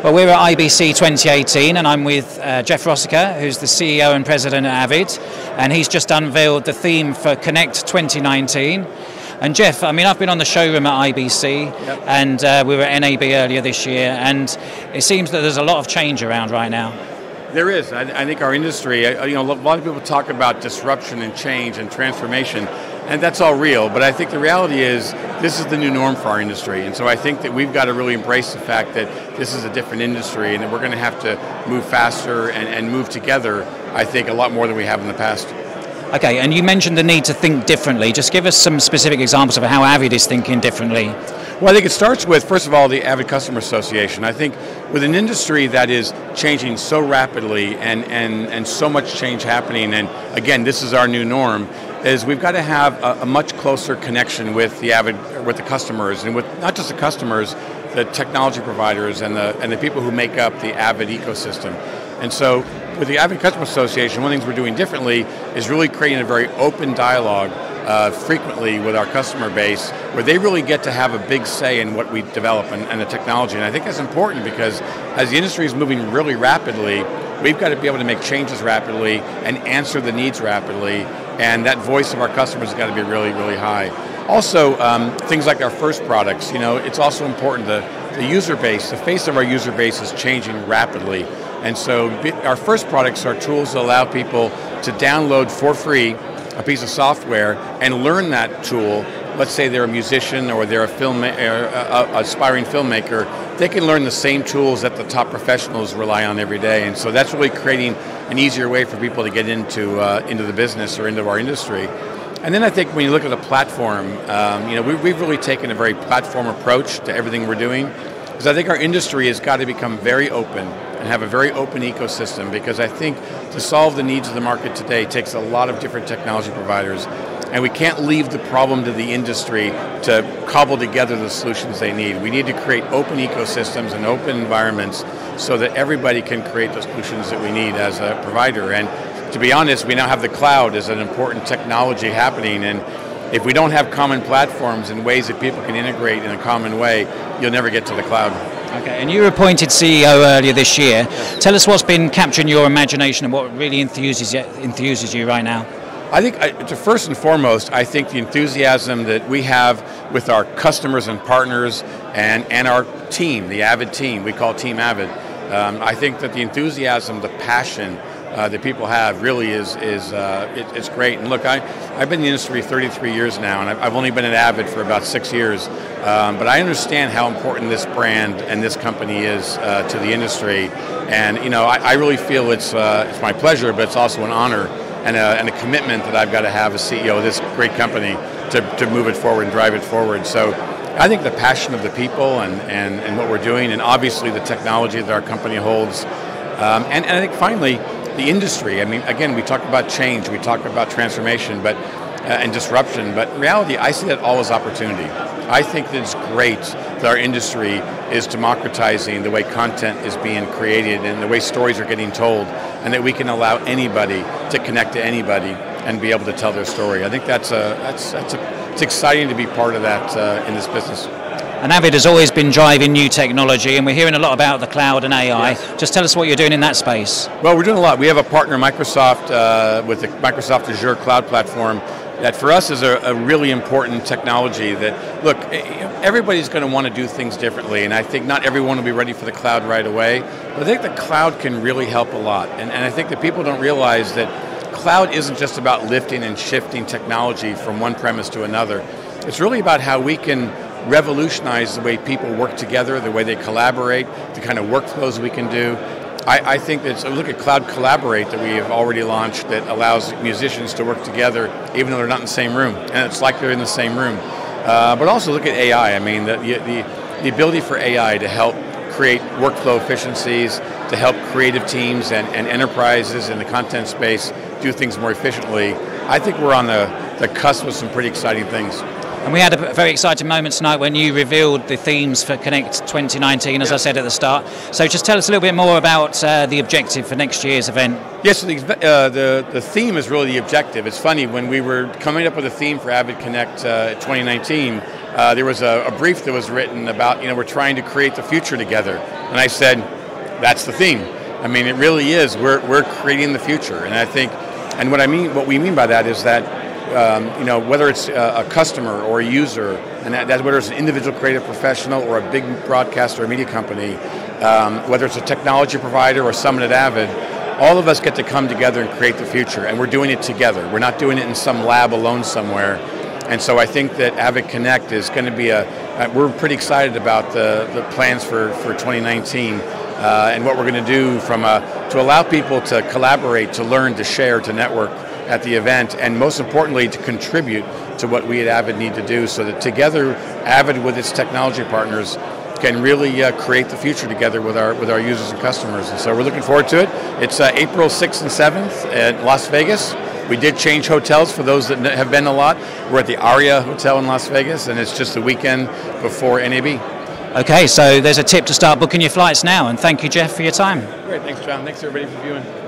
Well, we're at IBC 2018 and I'm with Jeff Rosica, who's the CEO and President at Avid, and he's just unveiled the theme for Connect 2019. And Jeff, I mean, I've been on the showroom at IBC, yep, and we were at NAB earlier this year, and it seems that there's a lot of change around right now. There is. I think our industry, a lot of people talk about disruption and change and transformation, and that's all real, but I think the reality is this is the new norm for our industry, and so I think that we've got to really embrace the fact that this is a different industry and that we're going to have to move faster and move together, I think, a lot more than we have in the past. Okay, and you mentioned the need to think differently. Just give us some specific examples of how Avid is thinking differently. Well, I think it starts with, first of all, the Avid Customer Association. I think with an industry that is changing so rapidly and so much change happening, and again, this is our new norm, is we've got to have a much closer connection with the customers, and with not just the customers, the technology providers and the people who make up the Avid ecosystem. And so with the Avid Customer Association, one of the things we're doing differently is really creating a very open dialogue frequently with our customer base, where they really get to have a big say in what we develop and the technology. And I think that's important because as the industry is moving really rapidly, we've got to be able to make changes rapidly and answer the needs rapidly, and that voice of our customers has got to be really, really high. Also, things like our first products, it's also important, the user base, the face of our user base is changing rapidly. And so our first products are tools that allow people to download for free a piece of software and learn that tool. Let's say they're a musician or they're a aspiring filmmaker, they can learn the same tools that the top professionals rely on every day. And so that's really creating an easier way for people to get into the business or into our industry. And then I think when you look at the platform, we've really taken a very platform approach to everything we're doing, because I think our industry has got to become very open and have a very open ecosystem, because I think to solve the needs of the market today takes a lot of different technology providers, and we can't leave the problem to the industry to cobble together the solutions they need. We need to create open ecosystems and open environments so that everybody can create the solutions that we need as a provider. And to be honest, we now have the cloud as an important technology happening, and if we don't have common platforms and ways that people can integrate in a common way, you'll never get to the cloud. Okay, and you were appointed CEO earlier this year. Tell us what's been capturing your imagination and what really enthuses you right now. I think, first and foremost, I think the enthusiasm that we have with our customers and partners and our team, the Avid team, we call Team Avid. I think that the enthusiasm, the passion that people have really is great. And look, I've been in the industry 33 years now, and I've only been at Avid for about 6 years. But I understand how important this brand and this company is to the industry. And I really feel it's my pleasure, but it's also an honor and a commitment that I've got to have as CEO of this great company to move it forward and drive it forward. So I think the passion of the people and what we're doing, and obviously the technology that our company holds, and I think finally, the industry. I mean, again, we talk about change, we talk about transformation, and disruption, but in reality, I see that all as opportunity. I think that it's great that our industry is democratizing the way content is being created and the way stories are getting told, and that we can allow anybody to connect to anybody and be able to tell their story. I think it's exciting to be part of that in this business. And Avid has always been driving new technology, and we're hearing a lot about the cloud and AI. Yes. Just tell us what you're doing in that space. Well, we're doing a lot. We have a partner, Microsoft, with the Microsoft Azure cloud platform, that for us is a really important technology that, look, everybody's going to want to do things differently, and I think not everyone will be ready for the cloud right away, but I think the cloud can really help a lot. And I think that people don't realize that cloud isn't just about lifting and shifting technology from one premise to another. It's really about how we can revolutionize the way people work together, the way they collaborate, the kind of workflows we can do. I think that, look at Cloud Collaborate that we have already launched that allows musicians to work together even though they're not in the same room, and it's like they're in the same room. But also look at AI. I mean, the ability for AI to help create workflow efficiencies, to help creative teams and enterprises in the content space do things more efficiently. I think we're on the cusp of some pretty exciting things. And we had a very exciting moment tonight when you revealed the themes for Connect 2019, as I said at the start. So just tell us a little bit more about the objective for next year's event. Yes, the theme is really the objective. It's funny, when we were coming up with a theme for Avid Connect 2019, there was a brief that was written about, we're trying to create the future together. And I said, that's the theme. I mean, it really is. We're creating the future. And I think, and what we mean by that is that, whether it's a customer or a user, and that's whether it's an individual creative professional or a big broadcaster or media company, whether it's a technology provider or someone at Avid, all of us get to come together and create the future, and we're doing it together. We're not doing it in some lab alone somewhere. And so I think that Avid Connect is going to be we're pretty excited about the plans for 2019 and what we're going to do to allow people to collaborate, to learn, to share, to network at the event, and most importantly, to contribute to what we at Avid need to do so that together, Avid with its technology partners can really create the future together with our users and customers. And so we're looking forward to it. It's April 6th and 7th at Las Vegas. We did change hotels for those that have been a lot. We're at the Aria Hotel in Las Vegas, and it's just the weekend before NAB. Okay, so there's a tip to start booking your flights now, and thank you, Jeff, for your time. Great, thanks, John. Thanks, everybody, for viewing.